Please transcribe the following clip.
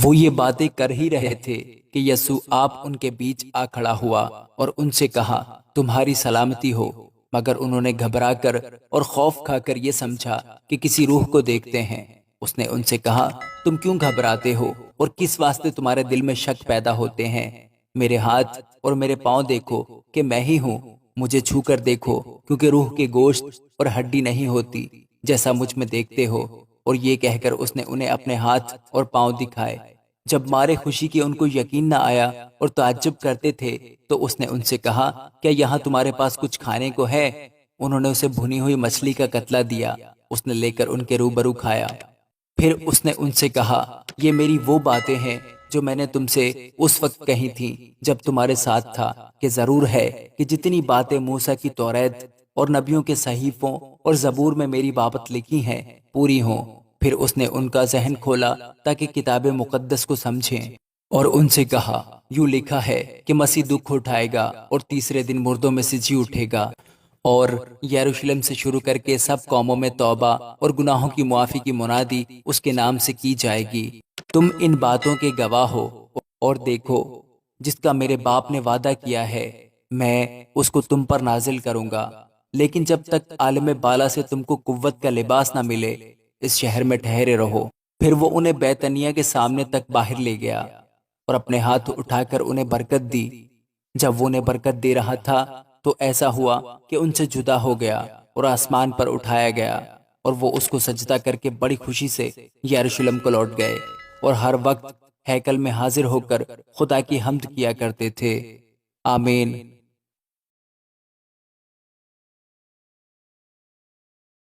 وہ یہ باتیں کر ہی رہے تھے کہ یسوع آپ ان کے بیچ آ کھڑا ہوا اور ان سے کہا، تمہاری سلامتی ہو۔ مگر انہوں نے گھبرا کر اور خوف کھا کر یہ سمجھا کہ کسی روح کو دیکھتے ہیں۔ اس نے ان سے کہا، تم کیوں گھبراتے ہو اور کس واسطے تمہارے دل میں شک پیدا ہوتے ہیں؟ میرے ہاتھ اور میرے پاؤں دیکھو کہ میں ہی ہوں، مجھے چھو کر دیکھو، کیونکہ روح کے گوشت اور ہڈی نہیں ہوتی جیسا مجھ میں دیکھتے ہو۔ اور یہ کہہ کر اس نے انہیں اپنے ہاتھ اور پاؤں دکھائے۔ جب مارے خوشی کے ان کو یقین نہ آیا اور تعجب کرتے تھے تو اس نے ان سے کہا، کیا یہاں تمہارے پاس کچھ کھانے کو ہے؟ انہوں نے اسے بھنی ہوئی مچھلی کا کتلا دیا، اس نے لے کر ان کے روبرو کھایا۔ پھر اس نے ان سے کہا، یہ میری وہ باتیں ہیں جو میں نے تم سے اس وقت کہی تھیں جب تمہارے ساتھ تھا، کہ ضرور ہے کہ جتنی باتیں موسیٰ کی توریت اور نبیوں کے صحیفوں اور زبور میں میری بابت لکھی ہیں پوری ہوں۔ پھر اس نے ان کا ذہن کھولا تاکہ کتاب مقدس کو سمجھیں، اور ان سے کہا، یوں لکھا ہے کہ مسیح دکھ اٹھائے گا اور تیسرے دن مردوں میں سے جی اٹھے گا، اور یروشلم سے شروع کر کے سب قوموں میں توبہ اور گناہوں کی معافی کی منادی اس کے نام سے کی جائے گی۔ تم ان باتوں کے گواہ ہو، اور دیکھو، جس کا میرے باپ نے وعدہ کیا ہے میں اس کو تم پر نازل کروں گا۔ لیکن جب تک عالم بالا سے تم کو قوت کا لباس نہ ملے، اس شہر میں ٹھہرے رہو۔ پھر وہ انہیں بیتنیہ کے سامنے تک باہر لے گیا اور اپنے ہاتھ اٹھا کر انہیں برکت دی۔ جب وہ انہیں برکت دے رہا تھا تو ایسا ہوا کہ ان سے جدا ہو گیا اور آسمان پر اٹھایا گیا، اور وہ اس کو سجدہ کر کے بڑی خوشی سے یروشلم کو لوٹ گئے، اور ہر وقت ہیکل میں حاضر ہو کر خدا کی حمد کیا کرتے تھے۔ آمین۔